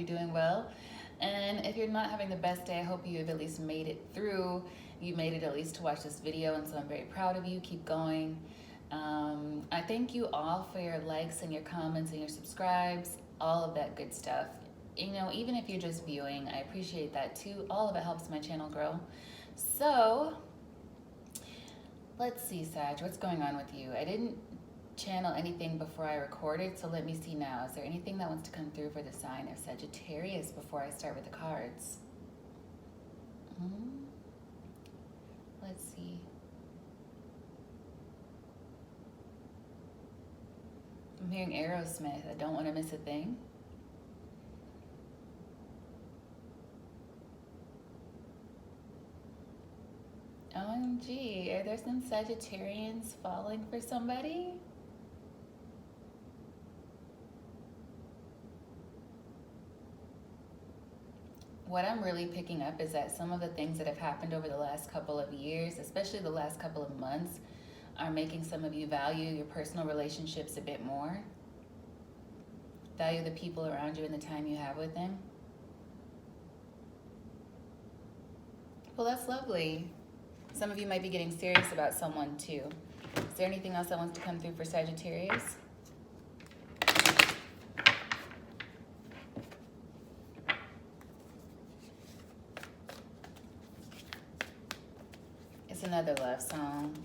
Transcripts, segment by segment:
you're doing well. And if you're not having the best day, I hope you have at least made it through. You made it at least to watch this video, and so I'm very proud of you. Keep going. I thank you all for your likes and your comments and your subscribes, all of that good stuff. You know, even if you're just viewing, I appreciate that too. All of it helps my channel grow. So, let's see, Sag, what's going on with you? I didn't channel anything before I recorded, so let me see now. Is there anything that wants to come through for the sign of Sagittarius before I start with the cards? Let's see. I'm hearing Aerosmith. I don't want to miss a thing. OMG, are there some Sagittarians falling for somebody? What I'm really picking up is that some of the things that have happened over the last couple of years, especially the last couple of months, are making some of you value your personal relationships a bit more. Value the people around you and the time you have with them. Well, that's lovely. Some of you might be getting serious about someone too. Is there anything else that wants to come through for Sagittarius? It's another love song.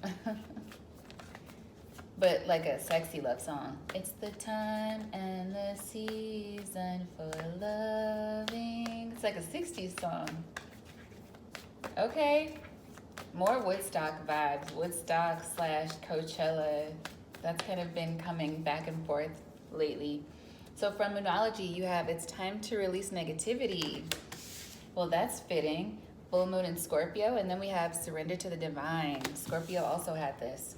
But like a sexy love song. It's the time and the season for loving. It's like a 60s song. Okay. More Woodstock vibes. Woodstock / Coachella. That's kind of been coming back and forth lately. So from Moonology, you have it's time to release negativity. Well, that's fitting. Full moon in Scorpio, and then we have surrender to the divine. Scorpio also had this.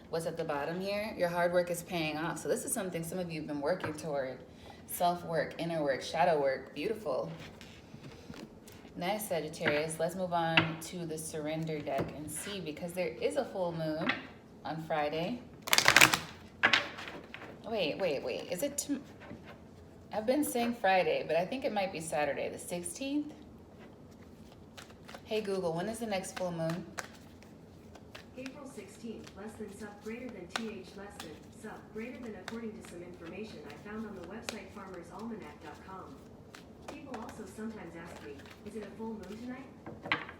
What's at the bottom here? Your hard work is paying off. So this is something some of you have been working toward. Self-work, inner work, shadow work. Beautiful. Nice, Sagittarius. Let's move on to the surrender deck and see, because there is a full moon on Friday. Wait. Is it I've been saying Friday, but I think it might be Saturday, the 16th. Hey Google, when is the next full moon? April 16th, less than sub, greater than th, less than sub, greater than, according to some information I found on the website farmersalmanac.com. People also sometimes ask me, is it a full moon tonight?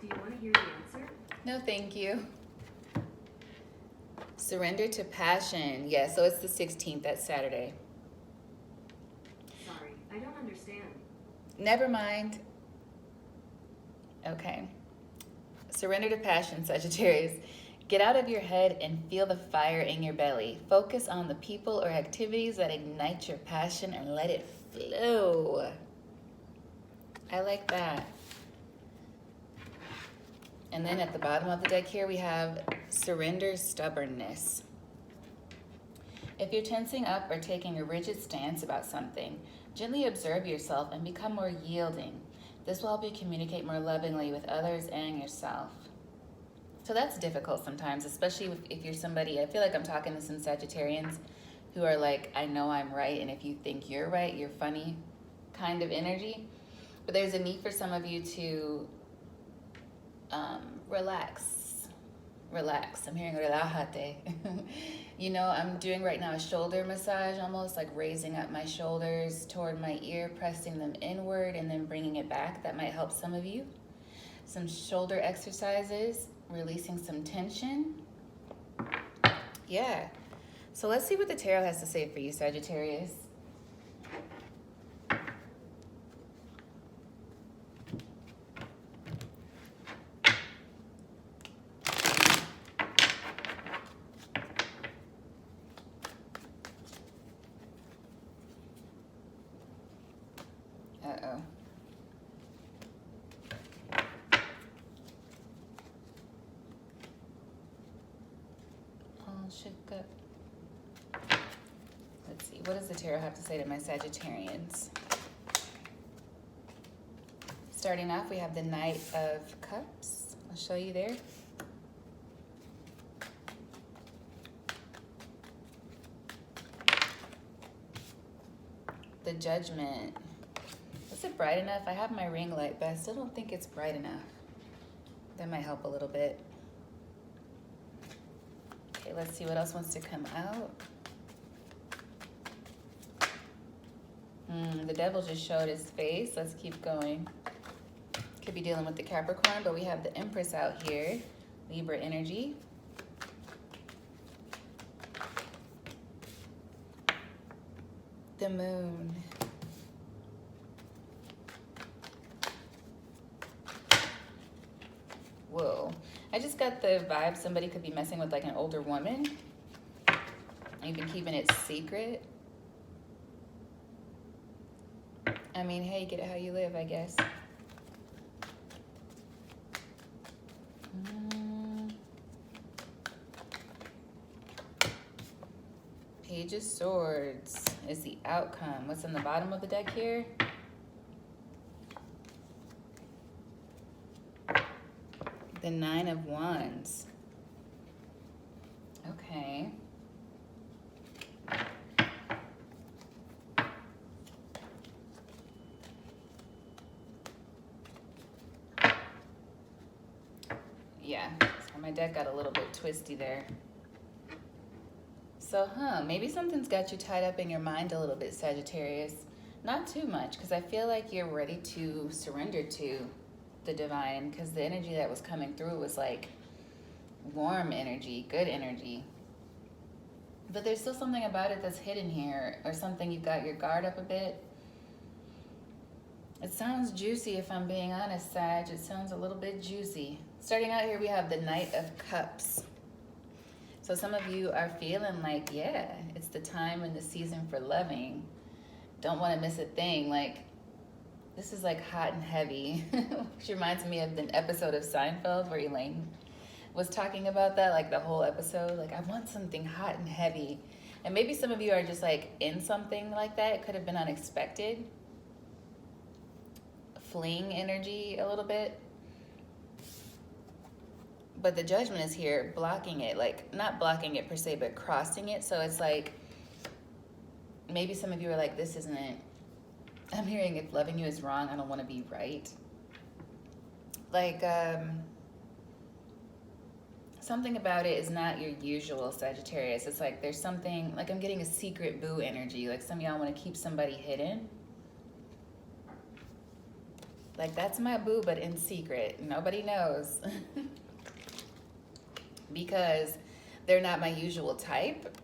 Do you want to hear the answer? No, thank you. Surrender to passion. Yeah, so it's the 16th, that's Saturday. Sorry, I don't understand. Never mind. Okay. Surrender to passion, Sagittarius. Get out of your head and feel the fire in your belly. Focus on the people or activities that ignite your passion and let it flow. I like that. And then at the bottom of the deck here, we have surrender stubbornness. If you're tensing up or taking a rigid stance about something, gently observe yourself and become more yielding. This will help you communicate more lovingly with others and yourself. So that's difficult sometimes, especially if you're somebody, I feel like I'm talking to some Sagittarians who are like, I know I'm right, and if you think you're right, you're funny kind of energy. But there's a need for some of you to relax. I'm hearing relájate. You know, I'm doing right now a shoulder massage, almost like raising up my shoulders toward my ear, pressing them inward and then bringing it back. That might help some of you. Some shoulder exercises, releasing some tension. Yeah. So let's see what the tarot has to say for you, Sagittarius. Uh-oh. All shook up. Let's see. What does the tarot have to say to my Sagittarians? Starting off, we have the Knight of Cups. I'll show you there. The Judgment. Is it bright enough? I have my ring light, but I still don't think it's bright enough. That might help a little bit. Okay, let's see what else wants to come out. The devil just showed his face. Let's keep going. Could be dealing with the Capricorn, but we have the Empress out here. Libra energy. The Moon. Whoa. I just got the vibe somebody could be messing with like an older woman. You've been keeping it secret. I mean, hey, get it how you live, I guess. Page of Swords is the outcome. What's in the bottom of the deck here? The Nine of Wands. Okay. Yeah, so my deck got a little bit twisty there. So, maybe something's got you tied up in your mind a little bit, Sagittarius. Not too much, because I feel like you're ready to surrender to the divine, because the energy that was coming through was like warm energy, good energy. But there's still something about it that's hidden here, or something you've got your guard up a bit. It sounds juicy, if I'm being honest, Sag. It sounds a little bit juicy. Starting out here, we have the Knight of Cups. So some of you are feeling like, yeah, it's the time and the season for loving. Don't want to miss a thing. Like, this is like hot and heavy, which reminds me of an episode of Seinfeld where Elaine was talking about that, like the whole episode. Like, I want something hot and heavy. And maybe some of you are just like in something like that. It could have been unexpected. Fling energy a little bit. But the Judgment is here blocking it, like not blocking it per se, but crossing it. So it's like, maybe some of you are like, this isn't it. I'm hearing if loving you is wrong, I don't want to be right. Like, something about it is not your usual Sagittarius. It's like there's something, like I'm getting a secret boo energy. Like some of y'all want to keep somebody hidden. Like, that's my boo, but in secret. Nobody knows. Because they're not my usual type.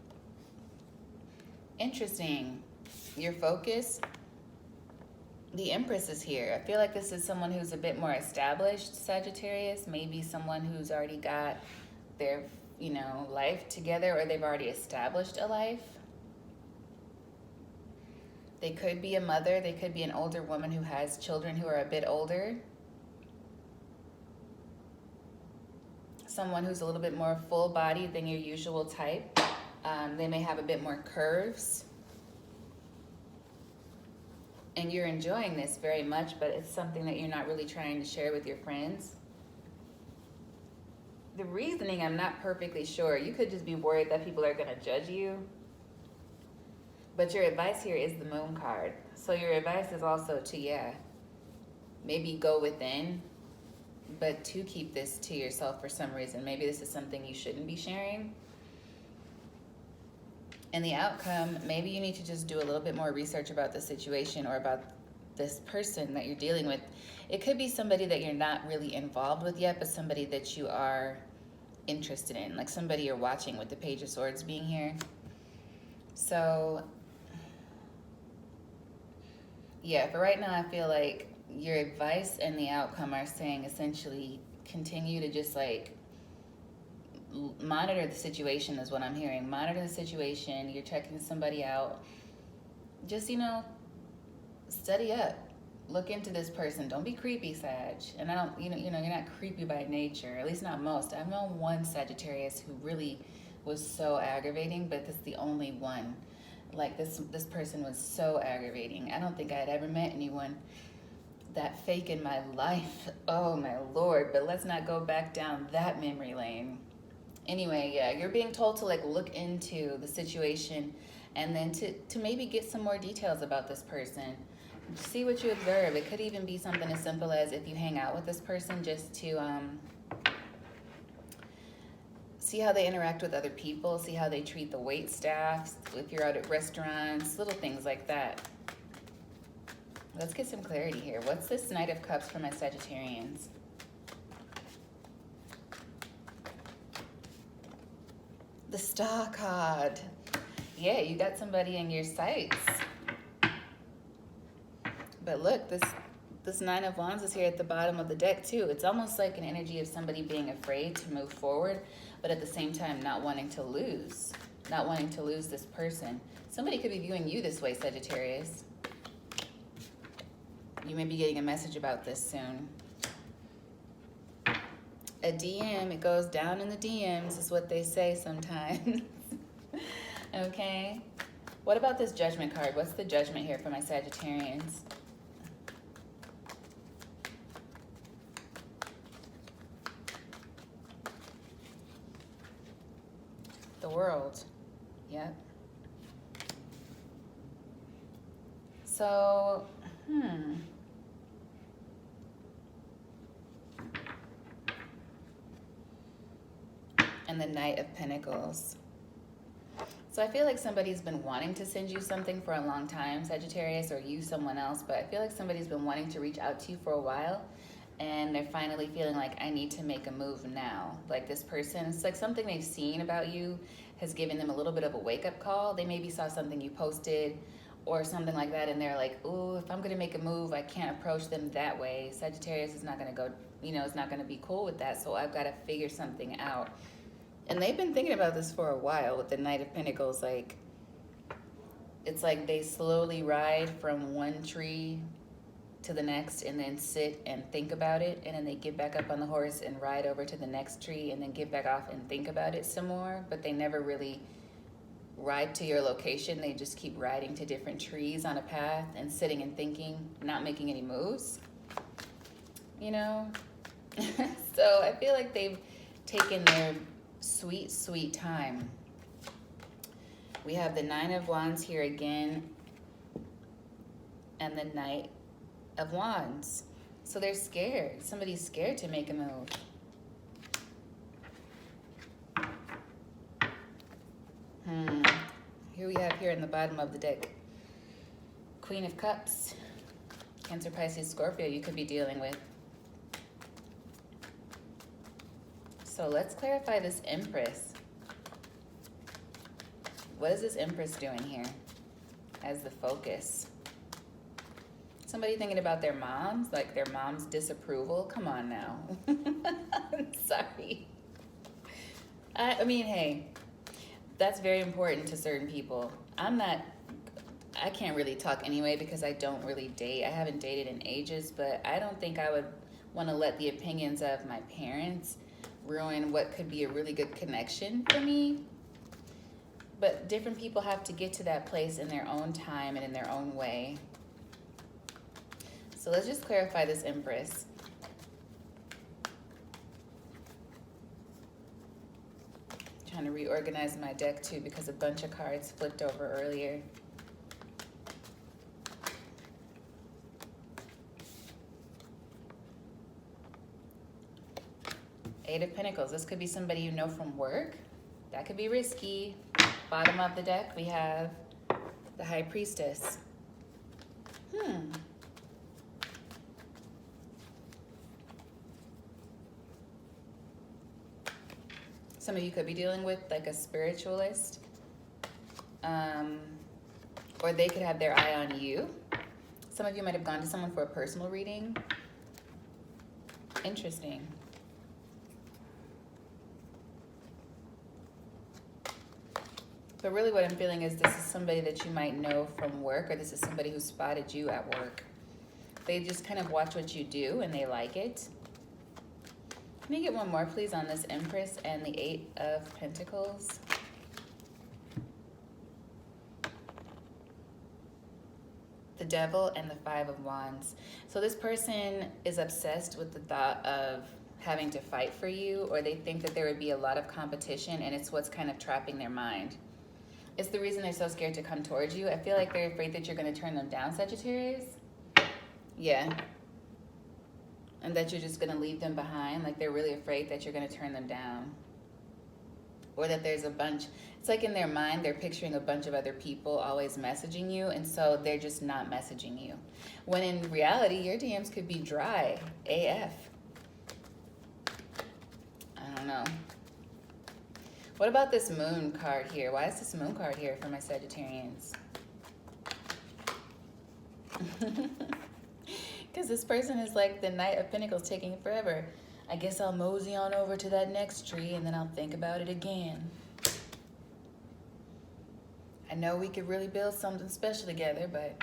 Interesting. Your focus. The Empress is here. I feel like this is someone who's a bit more established, Sagittarius. Maybe someone who's already got their, life together, or they've already established a life. They could be a mother. They could be an older woman who has children who are a bit older. Someone who's a little bit more full body than your usual type. They may have a bit more curves. And you're enjoying this very much, but it's something that you're not really trying to share with your friends. The reasoning, I'm not perfectly sure. You could just be worried that people are going to judge you. But your advice here is the Moon card. So your advice is also to, maybe go within, but to keep this to yourself for some reason. Maybe this is something you shouldn't be sharing. And the outcome, maybe you need to just do a little bit more research about the situation or about this person that you're dealing with. It could be somebody that you're not really involved with yet, but somebody that you are interested in, like somebody you're watching, with the Page of Swords being here. So, yeah, for right now, I feel like your advice and the outcome are saying essentially continue to just like monitor the situation is what I'm hearing. Monitor the situation. You're checking somebody out. Just, study up. Look into this person. Don't be creepy, Sag. And I don't, you're not creepy by nature. At least not most. I've known one Sagittarius who really was so aggravating, but this is the only one. Like this person was so aggravating. I don't think I had ever met anyone that fake in my life. Oh my Lord. But let's not go back down that memory lane. Anyway, yeah, you're being told to like look into the situation and then to maybe get some more details about this person. See what you observe. It could even be something as simple as if you hang out with this person, just to see how they interact with other people, see how they treat the wait staff, if you're out at restaurants, little things like that. Let's get some clarity here. What's this Knight of Cups for my Sagittarians? The Star card. Yeah, you got somebody in your sights. But look, this Nine of Wands is here at the bottom of the deck too. It's almost like an energy of somebody being afraid to move forward, but at the same time not wanting to lose this person. Somebody could be viewing you this way, Sagittarius. You may be getting a message about this soon. A DM, it goes down in the DMs is what they say sometimes. Okay. What about this Judgment card? What's the Judgment here for my Sagittarians? The World. Yep. So, and the Knight of Pentacles. So I feel like somebody's been wanting to send you something for a long time, Sagittarius, or you someone else, but I feel like somebody's been wanting to reach out to you for a while, and they're finally feeling like, I need to make a move now. Like this person, it's like something they've seen about you has given them a little bit of a wake-up call. They maybe saw something you posted or something like that, and they're like, ooh, if I'm gonna make a move, I can't approach them that way. Sagittarius is not gonna go, it's not gonna be cool with that, so I've gotta figure something out. And they've been thinking about this for a while with the Knight of Pentacles. Like, it's like they slowly ride from one tree to the next and then sit and think about it. And then they get back up on the horse and ride over to the next tree and then get back off and think about it some more. But they never really ride to your location. They just keep riding to different trees on a path and sitting and thinking, not making any moves, So I feel like they've taken their sweet, sweet time. We have the Nine of Wands here again and the Knight of Wands. So they're scared. Somebody's scared to make a move. Here we have here in the bottom of the deck, Queen of Cups. Cancer, Pisces, Scorpio you could be dealing with. So let's clarify this Empress. What is this Empress doing here as the focus? Somebody thinking about their moms, like their mom's disapproval? Come on now. I'm sorry. I mean, hey, that's very important to certain people. I can't really talk anyway because I don't really date. I haven't dated in ages, but I don't think I would want to let the opinions of my parents ruin what could be a really good connection for me. But different people have to get to that place in their own time and in their own way. So let's just clarify this Empress. Trying to reorganize my deck too because a bunch of cards flipped over earlier. Eight of Pentacles. This could be somebody you know from work. That could be risky. Bottom of the deck, we have the High Priestess. Some of you could be dealing with like a spiritualist. Or they could have their eye on you. Some of you might have gone to someone for a personal reading. Interesting. But really what I'm feeling is this is somebody that you might know from work, or this is somebody who spotted you at work. They just kind of watch what you do and they like it. Can you get one more, please, on this Empress and the Eight of Pentacles? The Devil and the Five of Wands. So this person is obsessed with the thought of having to fight for you, or they think that there would be a lot of competition, and it's what's kind of trapping their mind. It's the reason they're so scared to come towards you. I feel like they're afraid that you're going to turn them down, Sagittarius. Yeah. And that you're just going to leave them behind. Like they're really afraid that you're going to turn them down. Or that there's a bunch, it's like in their mind, they're picturing a bunch of other people always messaging you. And so they're just not messaging you. When in reality, your DMs could be dry AF. I don't know. What about this moon card here? Why is this moon card here for my Sagittarians? Because this person is like the Knight of Pentacles taking forever. I guess I'll mosey on over to that next tree and then I'll think about it again. I know we could really build something special together, but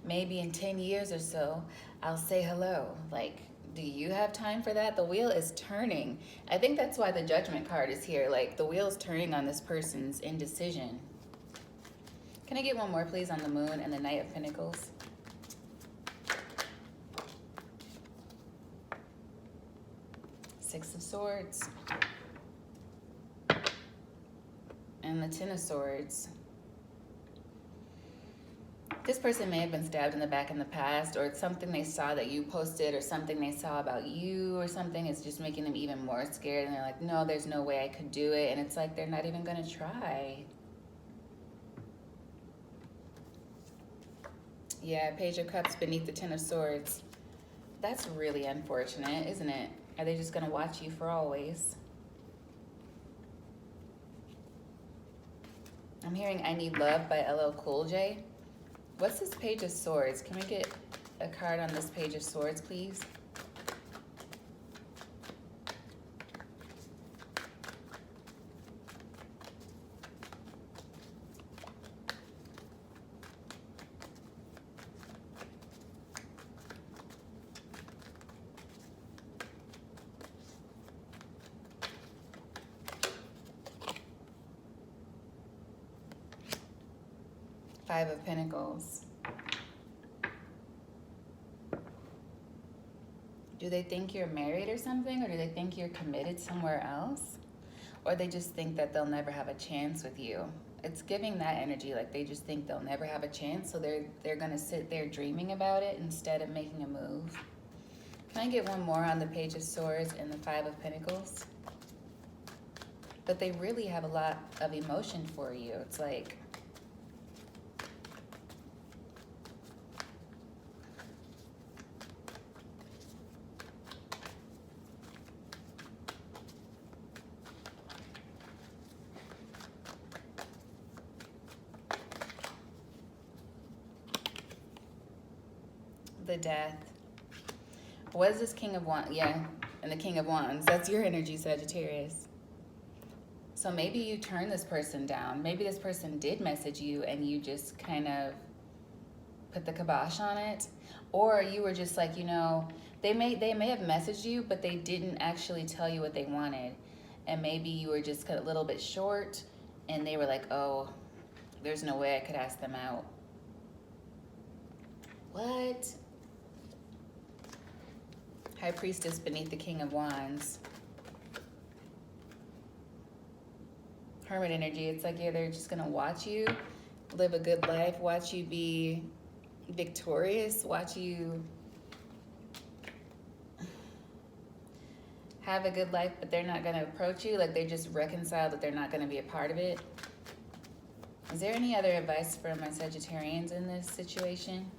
maybe in 10 years or so, I'll say hello. Like, do you have time for that? The wheel is turning. I think that's why the Judgment card is here. Like, the wheel is turning on this person's indecision. Can I get one more, please, on the moon and the Knight of Pentacles? Six of Swords. And the Ten of Swords. This person may have been stabbed in the back in the past, or it's something they saw that you posted, or something they saw about you, or something. It's just making them even more scared, and they're like, no, there's no way I could do it. And it's like they're not even going to try. Yeah, Page of Cups beneath the Ten of Swords. That's really unfortunate, isn't it? Are they just going to watch you for always? I'm hearing I Need Love by LL Cool J. What's this Page of Swords? Can we get a card on this Page of Swords, please? Five of Pentacles. Do they think you're married or something? Or do they think you're committed somewhere else? Or they just think that they'll never have a chance with you? It's giving that energy, like they just think they'll never have a chance, so they're gonna sit there dreaming about it instead of making a move. Can I get one more on the Page of Swords and the Five of Pentacles? But they really have a lot of emotion for you. It's like, the Death. What is this King of Wands? Yeah, and the King of Wands. That's your energy, Sagittarius. So maybe you turn this person down. Maybe this person did message you and you just kind of put the kibosh on it. Or you were just like, you know, they may have messaged you, but they didn't actually tell you what they wanted. And maybe you were just a little bit short and they were like, oh, there's no way I could ask them out. What? High Priestess beneath the King of Wands. Hermit energy. It's like, yeah, they're just going to watch you live a good life, watch you be victorious, watch you have a good life, but they're not going to approach you. Like, they just reconcile that they're not going to be a part of it. Is there any other advice for my Sagittarians in this situation?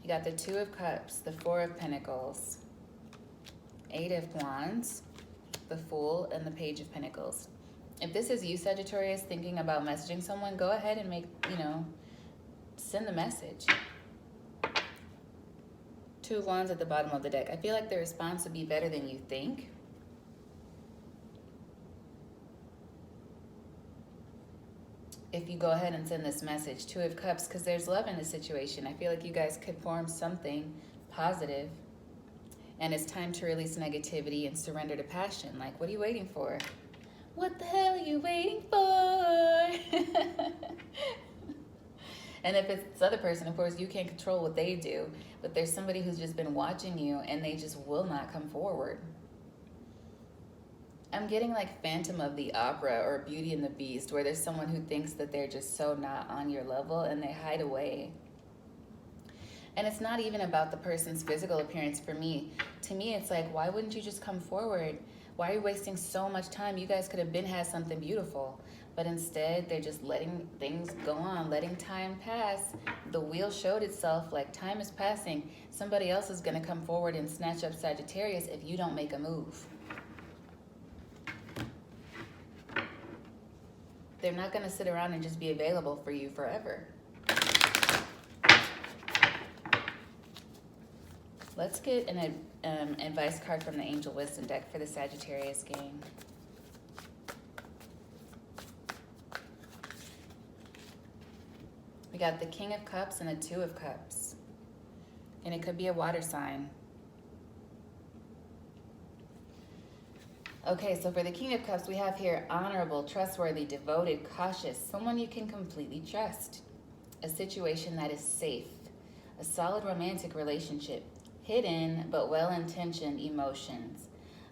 You got the Two of Cups, the Four of Pentacles, Eight of Wands, the Fool, and the Page of Pentacles. If this is you, Sagittarius, thinking about messaging someone, go ahead and make, you know, send the message. Two of Wands at the bottom of the deck. I feel like the response would be better than you think. If you go ahead and send this message. Two of Cups, because there's love in the situation. I feel like you guys could form something positive. And it's time to release negativity and surrender to passion. Like, what are you waiting for? What the hell are you waiting for? And if it's this other person, of course, you can't control what they do. But there's somebody who's just been watching you and they just will not come forward. I'm getting like Phantom of the Opera or Beauty and the Beast, where there's someone who thinks that they're just so not on your level and they hide away. And it's not even about the person's physical appearance for me. To me, it's like, why wouldn't you just come forward? Why are you wasting so much time? You guys could have had something beautiful. But instead, they're just letting things go on, letting time pass. The wheel showed itself, like time is passing. Somebody else is going to come forward and snatch up Sagittarius if you don't make a move. They're not going to sit around and just be available for you forever. Let's get an advice card from the Angel Wisdom deck for the Sagittarius gang. We got the King of Cups and the Two of Cups. And it could be a water sign. Okay, so for the King of Cups, we have here honorable, trustworthy, devoted, cautious, someone you can completely trust. A situation that is safe. A solid romantic relationship. Hidden but well-intentioned emotions.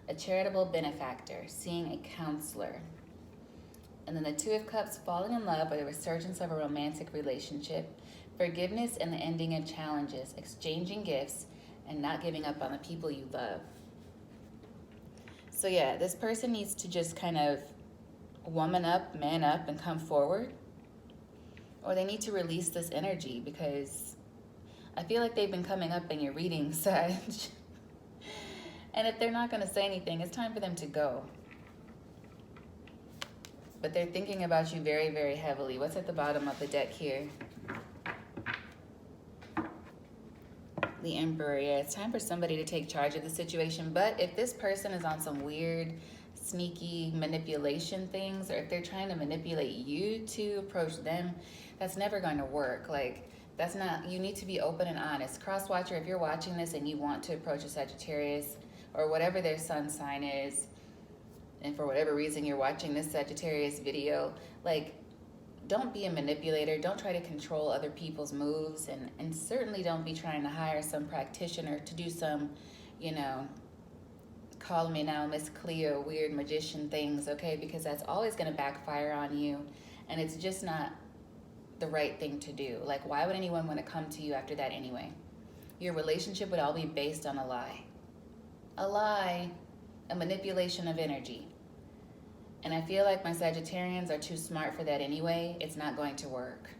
A charitable benefactor. Seeing a counselor. And then the Two of Cups, falling in love or the resurgence of a romantic relationship. Forgiveness and the ending of challenges. Exchanging gifts and not giving up on the people you love. So yeah, this person needs to just kind of woman up, man up, and come forward. Or they need to release this energy, because I feel like they've been coming up in your reading, Sag. And if they're not going to say anything, it's time for them to go. But they're thinking about you very, very heavily. What's at the bottom of the deck here? The Emperor. Yeah, it's time for somebody to take charge of the situation. But if this person is on some weird, sneaky manipulation things, or if they're trying to manipulate you to approach them, that's never going to work. Like, that's not, you need to be open and honest. Cross watcher, if you're watching this and you want to approach a Sagittarius or whatever their sun sign is, and for whatever reason you're watching this Sagittarius video, like, don't be a manipulator. Don't try to control other people's moves, and certainly don't be trying to hire some practitioner to do some, you know, call me now Miss Cleo weird magician things, okay? Because that's always going to backfire on you, and it's just not the right thing to do. Like, why would anyone want to come to you after that anyway? Your relationship would all be based on a lie. A lie, a manipulation of energy. And I feel like my Sagittarians are too smart for that anyway. It's not going to work.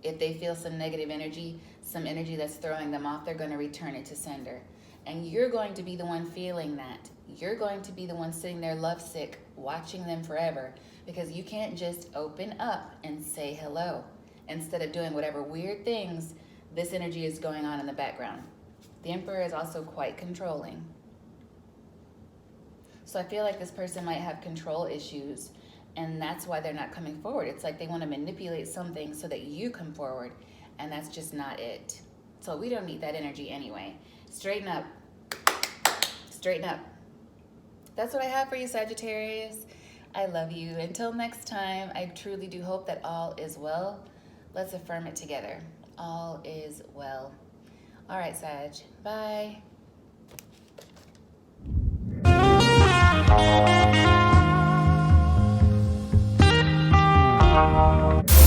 If they feel some negative energy, some energy that's throwing them off, they're going to return it to sender. And you're going to be the one feeling that. You're going to be the one sitting there lovesick, watching them forever, because you can't just open up and say hello. Instead of doing whatever weird things, this energy is going on in the background. The Emperor is also quite controlling. So I feel like this person might have control issues, and that's why they're not coming forward. It's like they want to manipulate something so that you come forward, and that's just not it. So we don't need that energy anyway. Straighten up. Straighten up. That's what I have for you, Sagittarius. I love you. Until next time, I truly do hope that all is well. Let's affirm it together. All is well. All right, Sag. Bye. Thank you.